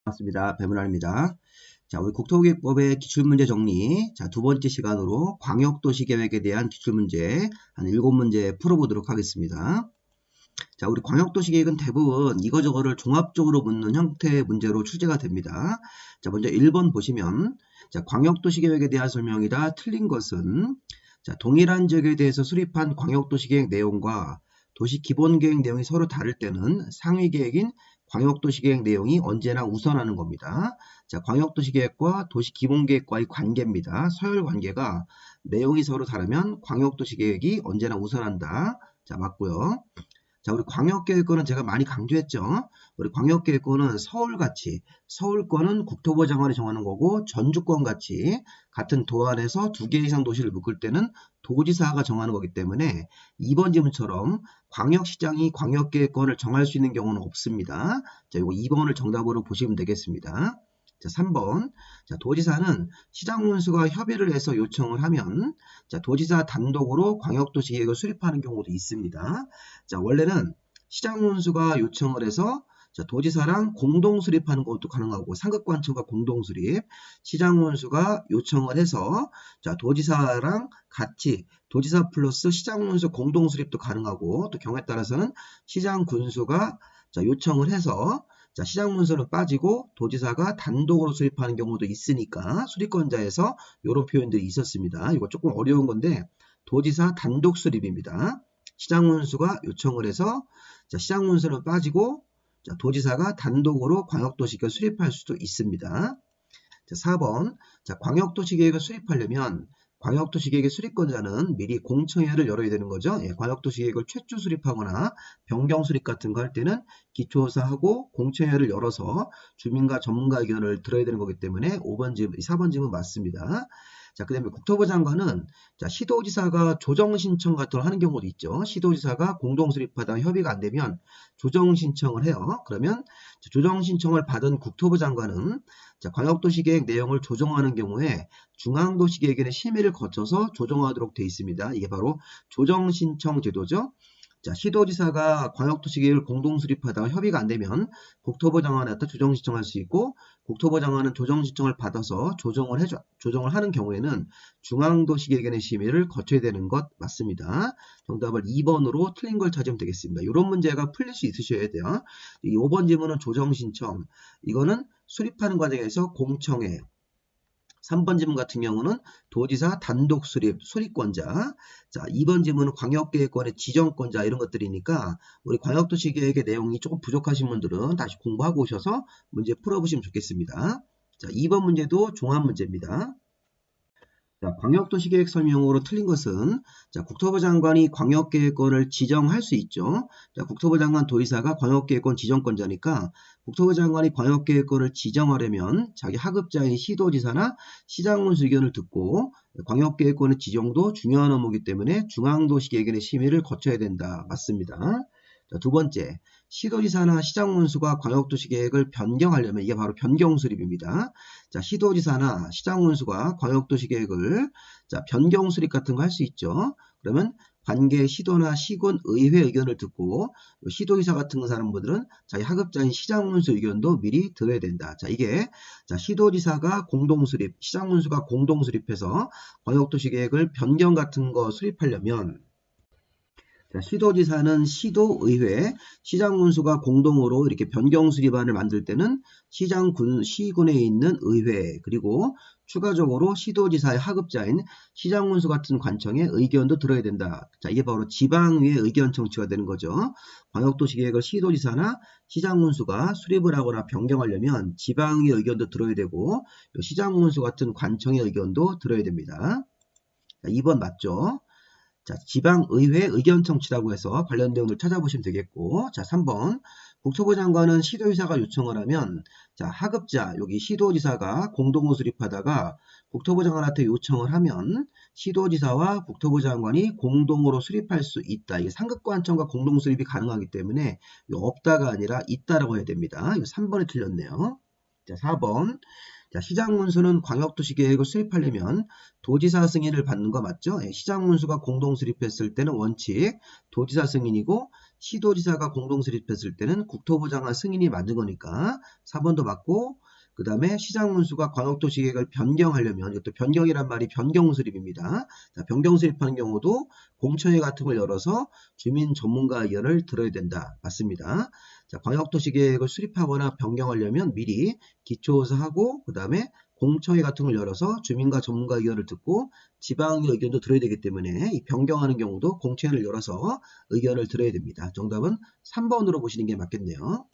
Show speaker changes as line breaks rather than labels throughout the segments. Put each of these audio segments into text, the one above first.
반갑습니다. 배문환입니다. 자, 우리 국토기획법의 기출문제 정리. 자, 두 번째 시간으로 광역도시계획에 대한 기출문제 한 7문제 풀어보도록 하겠습니다. 자, 우리 광역도시계획은 대부분 이거저거를 종합적으로 묻는 형태의 문제로 출제가 됩니다. 자, 먼저 1번 보시면, 자, 광역도시계획에 대한 설명이다. 틀린 것은, 자, 동일한 지역에 대해서 수립한 광역도시계획 내용과 도시기본계획 내용이 서로 다를 때는 상위계획인 광역도시계획 내용이 언제나 우선하는 겁니다. 자, 광역도시계획과 도시기본계획과의 관계입니다. 서열 관계가 내용이 서로 다르면 광역도시계획이 언제나 우선한다. 자, 맞고요. 자, 우리 광역계획권은 제가 많이 강조했죠. 우리 광역계획권은 서울같이, 서울권은 국토부 장관이 정하는 거고, 전주권같이 같은 도 안에서 2개 이상 도시를 묶을 때는 도지사가 정하는 거기 때문에 2번 지문처럼 광역시장이 광역계획권을 정할 수 있는 경우는 없습니다. 자, 이거 2번을 정답으로 보시면 되겠습니다. 자, 3번. 자, 도지사는 시장군수가 협의를 해서 요청을 하면, 자, 도지사 단독으로 광역도시계획을 수립하는 경우도 있습니다. 자, 원래는 시장군수가 요청을 해서, 자, 도지사랑 공동 수립하는 것도 가능하고, 상급관청과 공동 수립, 시장군수가 요청을 해서, 자, 도지사랑 같이, 도지사 플러스 시장군수 공동 수립도 가능하고, 또 경우에 따라서는 시장군수가, 자, 요청을 해서, 자, 시장문서는 빠지고 도지사가 단독으로 수립하는 경우도 있으니까 수립권자에서 이런 표현들이 있었습니다. 이거 조금 어려운 건데 도지사 단독 수립입니다. 시장문수가 요청을 해서 자, 시장문서는 빠지고 자, 도지사가 단독으로 광역도시계획을 수립할 수도 있습니다. 자, 4번. 자, 광역도시계획을 수립하려면 광역도시계획의 수립권자는 미리 공청회를 열어야 되는 거죠. 예, 광역도시계획을 최초 수립하거나 변경 수립 같은 거 할 때는 기초조사하고 공청회를 열어서 주민과 전문가 의견을 들어야 되는 거기 때문에 5번 질문, 4번 질문 맞습니다. 자, 그 다음에 국토부 장관은 자, 시도지사가 조정신청 같은 걸 하는 경우도 있죠. 시도지사가 공동수립하다가 협의가 안 되면 조정신청을 해요. 그러면 조정신청을 받은 국토부 장관은 자, 광역도시계획 내용을 조정하는 경우에 중앙도시계획의 심의를 거쳐서 조정하도록 되어 있습니다. 이게 바로 조정신청 제도죠. 자, 시도지사가 광역도시계획을 공동수립하다가 협의가 안 되면 국토부 장관한테 조정신청할 수 있고 국토부 장관은 조정신청을 받아서 조정을 하는 경우에는 중앙도시계획의 심의를 거쳐야 되는 것 맞습니다. 정답을 2번으로 틀린 걸 찾으면 되겠습니다. 이런 문제가 풀릴 수 있으셔야 돼요. 이 5번 질문은 조정신청. 이거는 수립하는 과정에서 공청회. 3번 질문 같은 경우는 도지사 단독 수립권자. 자, 2번 질문은 광역계획권의 지정권자 이런 것들이니까 우리 광역도시계획의 내용이 조금 부족하신 분들은 다시 공부하고 오셔서 문제 풀어보시면 좋겠습니다. 자, 2번 문제도 종합 문제입니다. 자, 광역도시계획 설명으로 틀린 것은 자, 국토부 장관이 광역계획권을 지정할 수 있죠. 자, 국토부 장관 도의사가 광역계획권 지정권자니까 국토부 장관이 광역계획권을 지정하려면 자기 하급자인 시도지사나 시장군수 의견을 듣고 광역계획권의 지정도 중요한 업무이기 때문에 중앙도시계획의 심의를 거쳐야 된다. 맞습니다. 자, 두 번째, 시도지사나 시장군수가 광역도시계획을 변경하려면 이게 바로 변경수립입니다. 자, 시도지사나 시장군수가 광역도시계획을 자, 변경수립 같은 거 할 수 있죠. 그러면 관계 시도나 시군 의회 의견을 듣고 시도지사 같은 사람들은 자기 하급자인 시장군수 의견도 미리 들어야 된다. 자, 이게 자, 시도지사가 공동수립, 시장군수가 공동수립해서 광역도시계획을 변경 같은 거 수립하려면 자, 시도지사는 시도의회, 시장군수가 공동으로 이렇게 변경수립안을 만들 때는 시군에 있는 의회, 그리고 추가적으로 시도지사의 하급자인 시장군수 같은 관청의 의견도 들어야 된다. 자, 이게 바로 지방의회 의견 청취가 되는 거죠. 광역도시계획을 시도지사나 시장군수가 수립을 하거나 변경하려면 지방의회 의견도 들어야 되고 시장군수 같은 관청의 의견도 들어야 됩니다. 자, 2번 맞죠? 자, 지방의회 의견 청취라고 해서 관련 내용을 찾아보시면 되겠고, 자, 3번. 국토부 장관은 시도지사가 요청을 하면, 자, 하급자, 여기 시도지사가 공동으로 수립하다가 국토부 장관한테 요청을 하면, 시도지사와 국토부 장관이 공동으로 수립할 수 있다. 이게 상급관청과 공동 수립이 가능하기 때문에, 없다가 아니라 있다라고 해야 됩니다. 이거 3번에 틀렸네요. 자, 4번. 자, 시장군수는 광역도시계획을 수립하려면 도지사 승인을 받는 거 맞죠? 예, 시장군수가 공동 수립했을 때는 원칙 도지사 승인이고 시도지사가 공동 수립했을 때는 국토부 장관 승인이 맞는 거니까 4번도 맞고, 그 다음에 시장문수가 광역도시계획을 변경하려면, 이것도 변경이란 말이 변경수립입니다. 자, 변경수립하는 경우도 공청회 같은 걸 열어서 주민 전문가 의견을 들어야 된다. 맞습니다. 자, 광역도시계획을 수립하거나 변경하려면 미리 기초조사하고, 그 다음에 공청회 같은 걸 열어서 주민과 전문가 의견을 듣고 지방의 의견도 들어야 되기 때문에 이 변경하는 경우도 공청회를 열어서 의견을 들어야 됩니다. 정답은 3번으로 보시는 게 맞겠네요.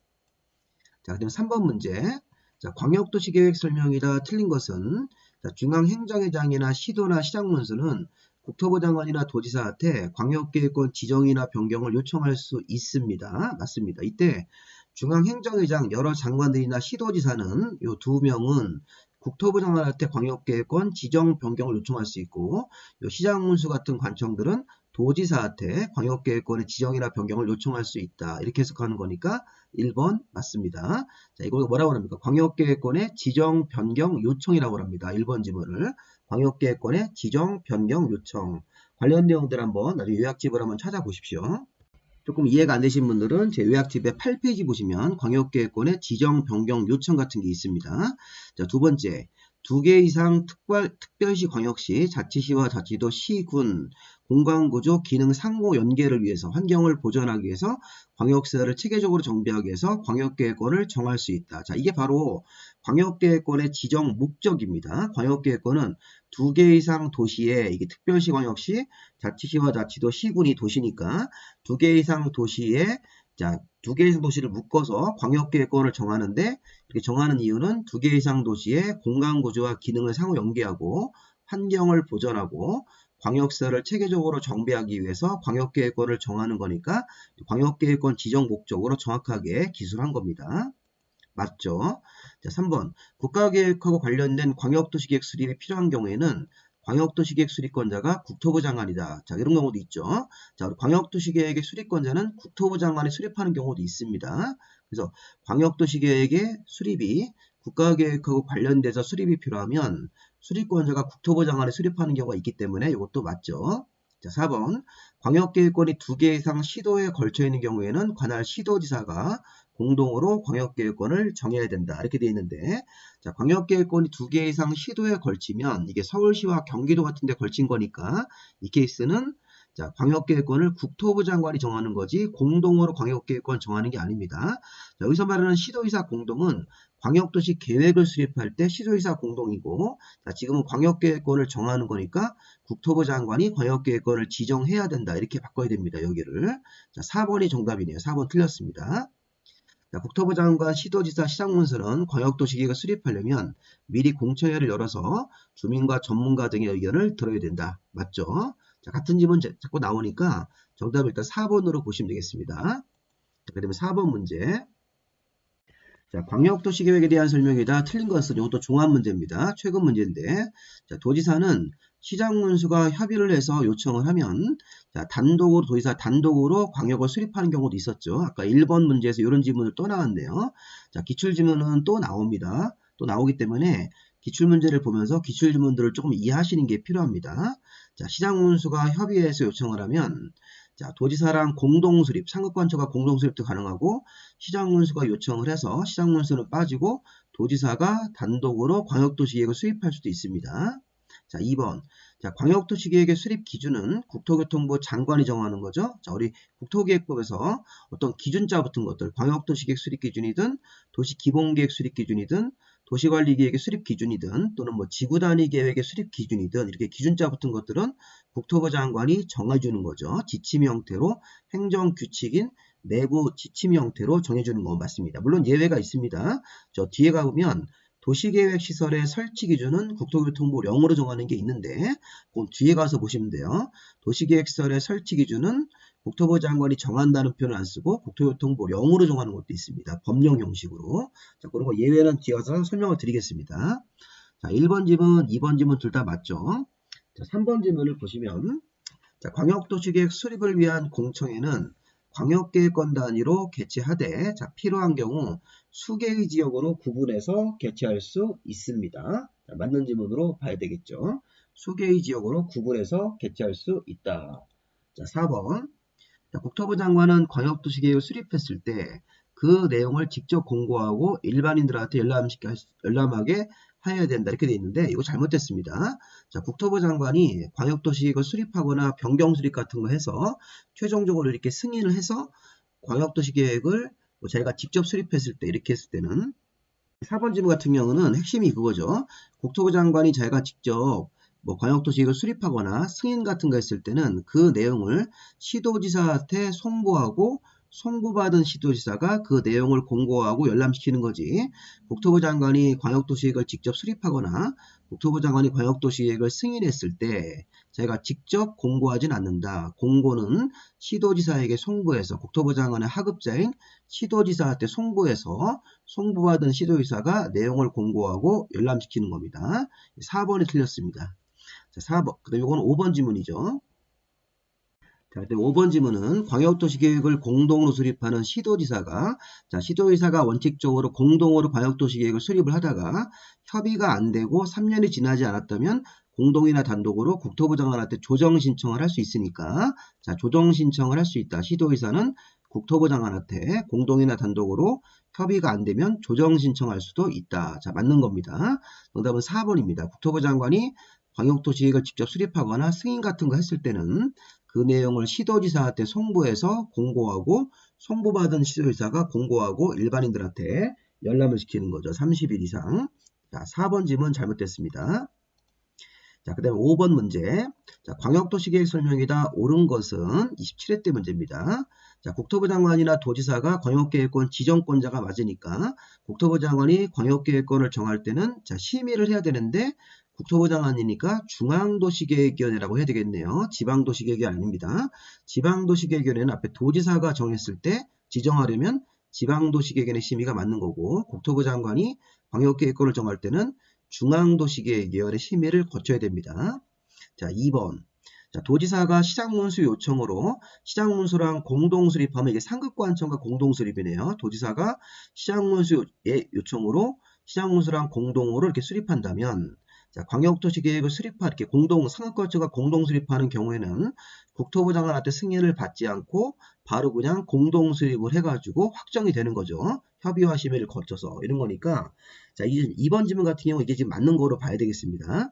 자, 그다음 3번 문제. 자, 광역도시계획 설명이다. 틀린 것은, 자, 중앙행정회장이나 시도나 시장문수는 국토부 장관이나 도지사한테 광역계획권 지정이나 변경을 요청할 수 있습니다. 맞습니다. 이때 중앙행정회장 여러 장관들이나 시도지사는 이 두 명은 국토부 장관한테 광역계획권 지정 변경을 요청할 수 있고, 요 시장문수 같은 관청들은 도지사한테 광역계획권의 지정이나 변경을 요청할 수 있다. 이렇게 해석하는 거니까 1번 맞습니다. 자, 이걸 뭐라고 합니까? 광역계획권의 지정 변경 요청이라고 합니다. 1번 지문을. 광역계획권의 지정 변경 요청. 관련 내용들 한번 나중에 요약집을 한번 찾아보십시오. 조금 이해가 안 되신 분들은 제 요약집의 8페이지 보시면 광역계획권의 지정 변경 요청 같은 게 있습니다. 자, 두 번째, 2개 이상 특별시, 광역시, 자치시와 자치도, 시군, 공간구조, 기능 상호 연계를 위해서, 환경을 보존하기 위해서 광역시설을 체계적으로 정비하기 위해서 광역계획권을 정할 수 있다. 자, 이게 바로 광역계획권의 지정 목적입니다. 광역계획권은 2개 이상 도시에, 이게 특별시, 광역시, 자치시와 자치도, 시군이 도시니까 2개 이상 도시에, 자, 2개 이상 도시를 묶어서 광역계획권을 정하는데, 이렇게 정하는 이유는 2개 이상 도시의 공간구조와 기능을 상호 연계하고 환경을 보존하고 광역시설을 체계적으로 정비하기 위해서 광역계획권을 정하는 거니까 광역계획권 지정 목적으로 정확하게 기술한 겁니다. 맞죠? 자, 3번. 국가계획하고 관련된 광역도시계획 수립이 필요한 경우에는 광역도시계획 수립권자가 국토부 장관이다. 자, 이런 경우도 있죠. 자, 광역도시계획의 수립권자는 국토부 장관이 수립하는 경우도 있습니다. 그래서 광역도시계획의 수립이 국가계획하고 관련돼서 수립이 필요하면 수립권자가 국토부 장관이 수립하는 경우가 있기 때문에 이것도 맞죠. 자, 4번. 광역계획권이 2개 이상 시도에 걸쳐 있는 경우에는 관할 시도지사가 공동으로 광역계획권을 정해야 된다. 이렇게 되어 있는데, 자, 광역계획권이 2개 이상 시도에 걸치면 이게 서울시와 경기도 같은 데 걸친 거니까 이 케이스는, 자, 광역계획권을 국토부 장관이 정하는 거지 공동으로 광역계획권 정하는 게 아닙니다. 자, 여기서 말하는 시도지사 공동은 광역도시 계획을 수립할 때 시도지사 공동이고, 자, 지금은 광역계획권을 정하는 거니까 국토부 장관이 광역계획권을 지정해야 된다. 이렇게 바꿔야 됩니다. 여기를. 자, 4번이 정답이네요. 4번 틀렸습니다. 자, 국토부 장관, 시도지사, 시장문수는 광역도시계획을 수립하려면 미리 공청회를 열어서 주민과 전문가 등의 의견을 들어야 된다. 맞죠? 자, 같은 질문 자꾸 나오니까 정답을 일단 4번으로 보시면 되겠습니다. 자, 그다음에 4번 문제. 자, 광역도시계획에 대한 설명이다. 틀린 것은 이것도 종합 문제입니다. 최근 문제인데, 자, 도지사는 시장문수가 협의를 해서 요청을 하면, 자, 단독으로, 도지사 단독으로 광역을 수립하는 경우도 있었죠. 아까 1번 문제에서 이런 질문을 또 나왔네요. 자, 기출질문은 또 나옵니다. 또 나오기 때문에 기출문제를 보면서 기출질문들을 조금 이해하시는 게 필요합니다. 자, 시장문수가 협의해서 요청을 하면, 자, 도지사랑 공동수립, 상급관청과 공동수립도 가능하고, 시장문수가 요청을 해서 시장문수는 빠지고 도지사가 단독으로 광역도시계획을 수립할 수도 있습니다. 자, 2번. 자, 광역도시계획의 수립 기준은 국토교통부 장관이 정하는 거죠. 자, 우리 국토계획법에서 어떤 기준자 붙은 것들, 광역도시계획 수립 기준이든 도시기본계획 수립 기준이든 도시관리계획의 수립 기준이든 또는 뭐 지구단위 계획의 수립 기준이든 이렇게 기준자 붙은 것들은 국토부 장관이 정해주는 거죠. 지침 형태로 행정규칙인 내부 지침 형태로 정해주는 건 맞습니다. 물론 예외가 있습니다. 저 뒤에 가보면 도시계획시설의 설치 기준은 국토교통부 령으로 정하는 게 있는데 그 뒤에 가서 보시면 돼요. 도시계획시설의 설치 기준은 국토부 장관이 정한다는 표현을 안 쓰고 국토교통부 령으로 정하는 것도 있습니다. 법령 형식으로. 자, 그런 거 예외는 뒤에 가서 설명을 드리겠습니다. 자, 1번 지문, 2번 지문 둘 다 맞죠? 자, 3번 지문을 보시면, 자, 광역도시계획 수립을 위한 공청회는 광역계획권 단위로 개최하되, 자, 필요한 경우 수개의 지역으로 구분해서 개최할 수 있습니다. 자, 맞는 지문으로 봐야 되겠죠. 수개의 지역으로 구분해서 개최할 수 있다. 자, 4번. 자, 국토부 장관은 광역도시계획을 수립했을 때 그 내용을 직접 공고하고 일반인들한테 열람하게 해야 된다. 이렇게 돼 있는데 이거 잘못됐습니다. 자, 국토부 장관이 광역도시계획을 수립하거나 변경수립 같은 거 해서 최종적으로 이렇게 승인을 해서 광역도시계획을 자기가 직접 수립했을 때 이렇게 했을 때는 4번 지문 같은 경우는 핵심이 그거죠. 국토부 장관이 자기가 직접 광역도시계획을 수립하거나 승인 같은 거 했을 때는 그 내용을 시도지사한테 송부하고 송부받은 시도지사가 그 내용을 공고하고 열람시키는 거지. 국토부 장관이 광역도시계획을 직접 수립하거나 국토부 장관이 광역도시계획을 승인했을 때 자기가 직접 공고하진 않는다. 공고는 시도지사에게 송부해서 국토부 장관의 하급자인 시도지사한테 송부해서 송부받은 시도지사가 내용을 공고하고 열람시키는 겁니다. 4번이 틀렸습니다. 자, 4번. 그 다음에 이건 5번 지문이죠. 자, 5번 지문은 광역도시계획을 공동으로 수립하는 시도지사가 원칙적으로 공동으로 광역도시계획을 수립을 하다가 협의가 안 되고 3년이 지나지 않았다면 공동이나 단독으로 국토부 장관한테 조정 신청을 할 수 있으니까 조정 신청을 할 수 있다. 시도지사는 국토부 장관한테 공동이나 단독으로 협의가 안 되면 조정 신청할 수도 있다. 자, 맞는 겁니다. 정답은 4번입니다. 국토부 장관이 광역도시계획을 직접 수립하거나 승인 같은 거 했을 때는 그 내용을 시도지사한테 송부해서 공고하고 송부받은 시도지사가 공고하고 일반인들한테 열람을 시키는 거죠. 30일 이상. 자, 4번 질문 잘못됐습니다. 자, 그 다음에 5번 문제. 자, 광역도시계획 설명이다. 옳은 것은 27회 때 문제입니다. 자, 국토부 장관이나 도지사가 광역계획권 지정권자가 맞으니까 국토부 장관이 광역계획권을 정할 때는 심의를 해야 되는데 국토부 장관이니까 중앙도시계획위원회라고 해야 되겠네요. 지방도시계획이 아닙니다. 지방도시계획위원회는 앞에 도지사가 정했을 때 지정하려면 지방도시계획위원회 심의가 맞는 거고 국토부 장관이 광역계획권을 정할 때는 중앙도시계획위원회 심의를 거쳐야 됩니다. 자, 2번. 자, 도지사가 시장문수 요청으로 시장문수랑 공동수립하면 이게 상급관청과 공동수립이네요. 도지사가 시장문수의 요청으로 시장문수랑 공동으로 이렇게 수립한다면 자, 광역도시계획을 이렇게 상급관청과 공동수립하는 경우에는 국토부 장관한테 승인을 받지 않고 바로 그냥 공동수립을 해가지고 확정이 되는 거죠. 협의와 심의를 거쳐서 이런 거니까 자, 이제 2번 지문 같은 경우 이게 지금 맞는 거로 봐야 되겠습니다.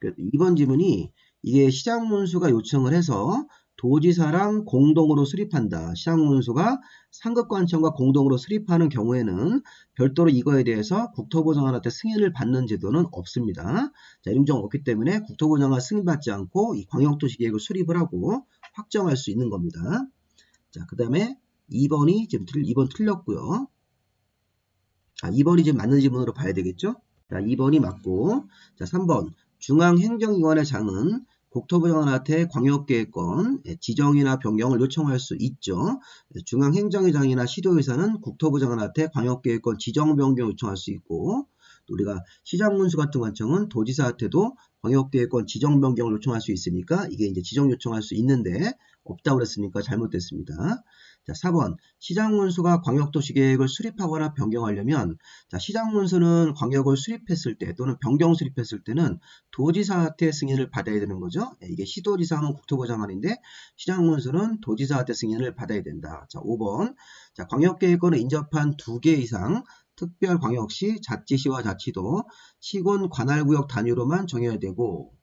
2번 지문이 이게 시장문수가 요청을 해서 도지사랑 공동으로 수립한다. 시장문수가 상급관청과 공동으로 수립하는 경우에는 별도로 이거에 대해서 국토부 장관한테 승인을 받는 제도는 없습니다. 자, 이런 점 없기 때문에 국토부 장관 승인받지 않고 이 광역도시계획을 수립을 하고 확정할 수 있는 겁니다. 자, 그 다음에 2번이 지금 2번 틀렸고요. 자, 2번이 지금 맞는 지문으로 봐야 되겠죠? 자, 2번이 맞고, 자, 3번. 중앙행정기관의 장은 국토부 장관한테 광역계획권 지정이나 변경을 요청할 수 있죠. 중앙행정회장이나 시도의사는 국토부 장관한테 광역계획권 지정 변경 요청할 수 있고 또 우리가 시장문수 같은 관청은 도지사한테도 광역계획권 지정 변경을 요청할 수 있으니까 이게 이제 지정 요청할 수 있는데 없다고 그랬으니까 잘못됐습니다. 자, 4번. 시장문수가 광역도시계획을 수립하거나 변경하려면 자, 시장문수는 광역을 수립했을 때 또는 변경 수립했을 때는 도지사한테 승인을 받아야 되는 거죠. 이게 시도지사는 국토부 장관인데 시장문수는 도지사한테 승인을 받아야 된다. 자, 5번. 자, 광역계획권을 인접한 2개 이상 특별광역시, 자치시와 자치도 시군 관할구역 단위로만 정해야 되고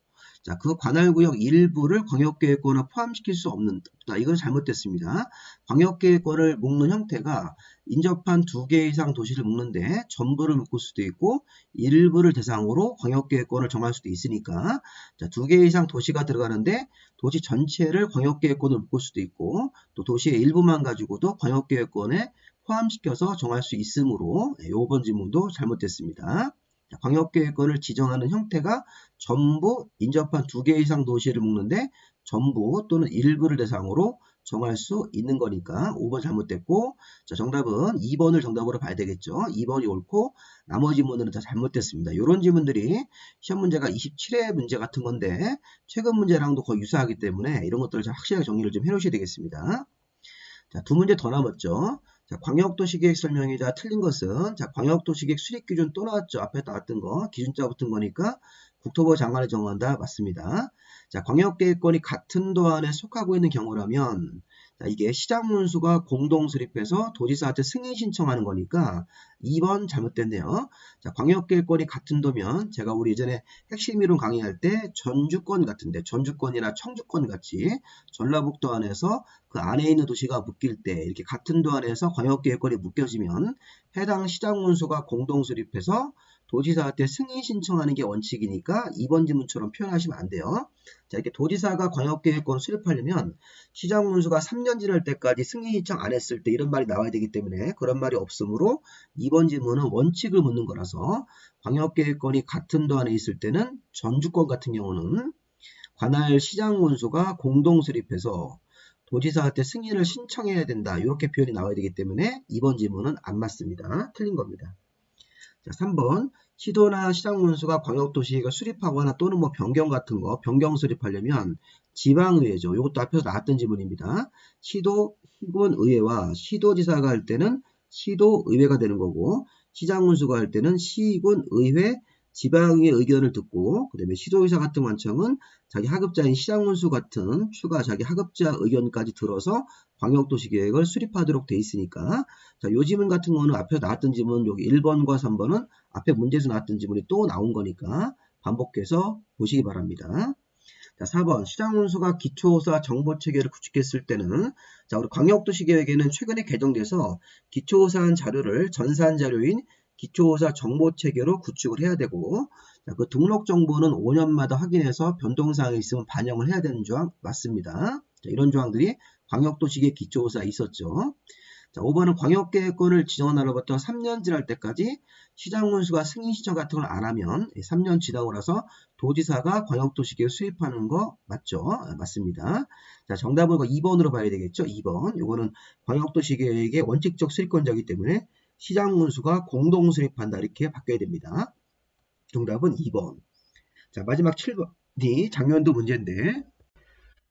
자, 그 관할구역 일부를 광역계획권에 포함시킬 수 없다. 이건 잘못됐습니다. 광역계획권을 묶는 형태가 인접한 2개 이상 도시를 묶는데 전부를 묶을 수도 있고 일부를 대상으로 광역계획권을 정할 수도 있으니까 자, 2개 이상 도시가 들어가는데 도시 전체를 광역계획권을 묶을 수도 있고 또 도시의 일부만 가지고도 광역계획권에 포함시켜서 정할 수 있으므로 5번 지문도 잘못됐습니다. 광역계획권을 지정하는 형태가 전부 인접한 2개 이상 도시를 묶는데 전부 또는 일부를 대상으로 정할 수 있는 거니까 5번 잘못됐고 자, 정답은 2번을 정답으로 봐야 되겠죠. 2번이 옳고 나머지 문제는 다 잘못됐습니다. 이런 질문들이 시험 문제가 27회 문제 같은 건데 최근 문제랑도 거의 유사하기 때문에 이런 것들을 좀 확실하게 정리를 좀 해놓으셔야 되겠습니다. 자, 2문제 더 남았죠. 자, 광역도시계획 설명이자 틀린 것은, 자, 광역도시계획 수립기준 또 나왔죠. 앞에 나왔던 거, 기준자 붙은 거니까 국토부 장관이 정한다. 맞습니다. 자, 광역계획권이 같은 도 안에 속하고 있는 경우라면, 자, 이게 시장문수가 공동수립해서 도지사한테 승인 신청하는 거니까 2번 잘못됐네요. 자, 광역계획권이 같은 도면, 제가 우리 예전에 핵심 이론 강의할 때 전주권 같은데, 전주권이나 청주권 같이 전라북도 안에서 그 안에 있는 도시가 묶일 때 이렇게 같은 도 안에서 광역계획권이 묶여지면 해당 시장문수가 공동수립해서 도지사한테 승인 신청하는 게 원칙이니까 2번 지문처럼 표현하시면 안 돼요. 자, 이렇게 도지사가 광역계획권 수립하려면 시장문수가 3년 지날 때까지 승인 신청 안 했을 때 이런 말이 나와야 되기 때문에 그런 말이 없으므로 2번 지문은 원칙을 묻는 거라서 광역계획권이 같은 도 안에 있을 때는 전주권 같은 경우는 관할 시장문수가 공동수립해서 도지사한테 승인을 신청해야 된다. 이렇게 표현이 나와야 되기 때문에 2번 지문은 안 맞습니다. 틀린 겁니다. 자, 3번 시도나 시장문수가 광역도시가 수립하거나 또는 뭐 변경 같은 거 변경 수립하려면 지방의회죠. 이것도 앞에서 나왔던 지문입니다. 시도, 시군의회와 시도지사가 할 때는 시도의회가 되는 거고 시장문수가 할 때는 시군의회 지방의 의견을 듣고 그 다음에 시도의사 같은 관청은 자기 하급자인 시장문수 같은 추가 자기 하급자 의견까지 들어서 광역도시계획을 수립하도록 돼 있으니까 자, 요 지문 같은 거는 앞에서 나왔던 지문 여기 1번과 3번은 앞에 문제에서 나왔던 지문이 또 나온 거니까 반복해서 보시기 바랍니다. 자, 4번 시장문수가 기초호사 정보체계를 구축했을 때는 자, 우리 광역도시계획에는 최근에 개정돼서 기초호사한 자료를 전산 자료인 기초호사 정보체계로 구축을 해야 되고 자, 그 등록 정보는 5년마다 확인해서 변동사항이 있으면 반영을 해야 되는 조항 맞습니다. 자, 이런 조항들이 광역도시계획 기초호사에 있었죠. 자, 5번은 광역계획권을 지정한 날로부터 3년 지날 때까지 시장문수가 승인 신청 같은 걸 안 하면 3년 지나고 나서 도지사가 광역도시계획 수립하는 거 맞죠? 맞습니다. 자, 정답은 2번으로 봐야 되겠죠? 2번. 이거는 광역도시계획의 원칙적 수립권자이기 때문에 시장문수가 공동 수립한다. 이렇게 바뀌어야 됩니다. 정답은 2번. 자, 마지막 7번이 작년도 문제인데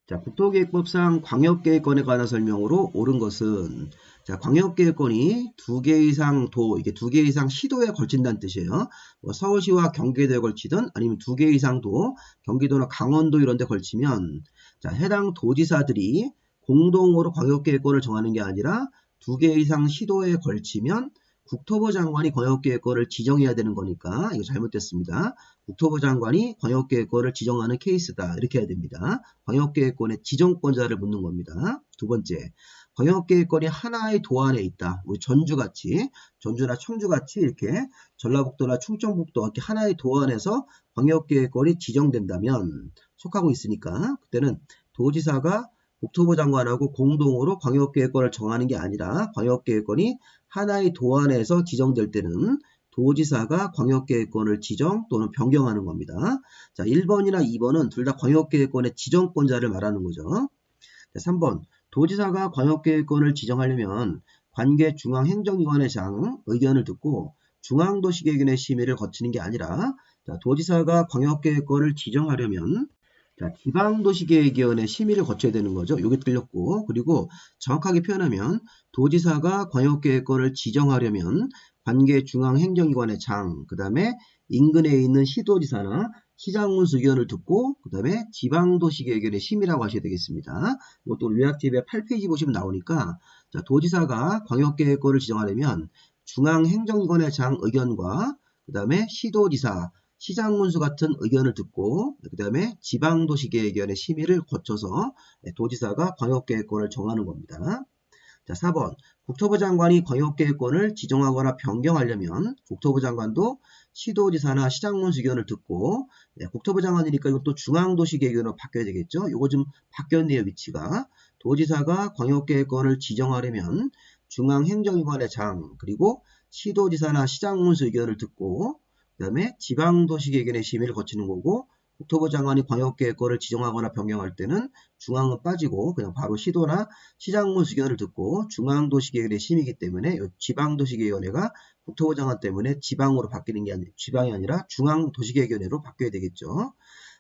자, 국토계획법상 광역계획권에 관한 설명으로 옳은 것은 자, 광역계획권이 2개 이상 도, 이게 2개 이상 시도에 걸친다는 뜻이에요. 뭐 서울시와 경기도에 걸치든 아니면 2개 이상 도, 경기도나 강원도 이런 데 걸치면 자, 해당 도지사들이 공동으로 광역계획권을 정하는 게 아니라 2개 이상 시도에 걸치면 국토부 장관이 광역계획권을 지정해야 되는 거니까 이거 잘못됐습니다. 국토부 장관이 광역계획권을 지정하는 케이스다. 이렇게 해야 됩니다. 광역계획권의 지정권자를 묻는 겁니다. 두 번째, 광역계획권이 하나의 도 안에 있다. 우리 전주같이, 전주나 청주같이 이렇게 전라북도나 충청북도 이렇게 하나의 도 안에서 광역계획권이 지정된다면 속하고 있으니까 그때는 도지사가 국토부 장관하고 공동으로 광역계획권을 정하는 게 아니라 광역계획권이 하나의 도 안에서 지정될 때는 도지사가 광역계획권을 지정 또는 변경하는 겁니다. 자, 1번이나 2번은 둘 다 광역계획권의 지정권자를 말하는 거죠. 자, 3번 도지사가 광역계획권을 지정하려면 관계 중앙행정기관의 장 의견을 듣고 중앙도시계획위원회 심의를 거치는 게 아니라 자, 도지사가 광역계획권을 지정하려면 자, 지방도시계획위원회 심의를 거쳐야 되는 거죠. 요게 틀렸고 그리고 정확하게 표현하면 도지사가 광역계획권을 지정하려면 관계 중앙행정기관의 장, 그 다음에 인근에 있는 시도지사나 시장문수 의견을 듣고 그 다음에 지방도시계획위원회 심의라고 하셔야 되겠습니다. 이것도 요약집에 8페이지 보시면 나오니까 자, 도지사가 광역계획권을 지정하려면 중앙행정기관의 장 의견과 그 다음에 시도지사, 시장문수 같은 의견을 듣고 그 다음에 지방도시계획위원회 심의를 거쳐서 도지사가 광역계획권을 정하는 겁니다. 자, 4번 국토부 장관이 광역계획권을 지정하거나 변경하려면 국토부 장관도 시도지사나 시장문수 의견을 듣고 국토부 장관이니까 이것도 중앙도시계획위원회로 바뀌어야 되겠죠. 이거 좀 바뀌었네요. 위치가. 도지사가 광역계획권을 지정하려면 중앙행정기관의 장 그리고 시도지사나 시장문수 의견을 듣고 그 다음에 지방도시계획위원회 심의를 거치는 거고 국토부 장관이 광역계획권을 지정하거나 변경할 때는 중앙은 빠지고 그냥 바로 시도나 시장문수 의견을 듣고 중앙도시계획위원회 심의이기 때문에 지방도시계획위원회가 국토부 장관 때문에 지방으로 바뀌는 게 지방이 아니라 중앙도시계획위원회로 바뀌어야 되겠죠.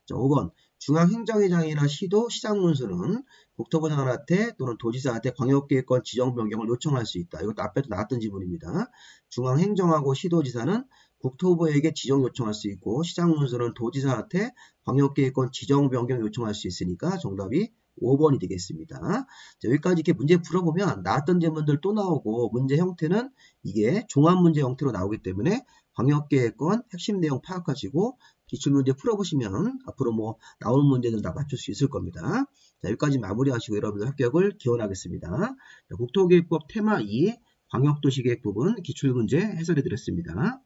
자, 5번 중앙행정회장이나 시도, 시장군수는 국토부 장관한테 또는 도지사한테 광역계획권 지정 변경을 요청할 수 있다. 이것도 앞에도 나왔던 지문입니다. 중앙행정하고 시도지사는 국토부에게 지정 요청할 수 있고 시장군수는 도지사한테 광역계획권 지정 변경 요청할 수 있으니까 정답이 5번이 되겠습니다. 자, 여기까지 이렇게 문제 풀어보면 나왔던 질문들 또 나오고 문제 형태는 이게 종합문제 형태로 나오기 때문에 광역계획권 핵심 내용 파악하시고 기출문제 풀어보시면 앞으로 뭐 나오는 문제들 다 맞출 수 있을 겁니다. 자, 여기까지 마무리하시고 여러분들 합격을 기원하겠습니다. 자, 국토계획법 테마 2 광역도시계획 부분 기출문제 해설해 드렸습니다.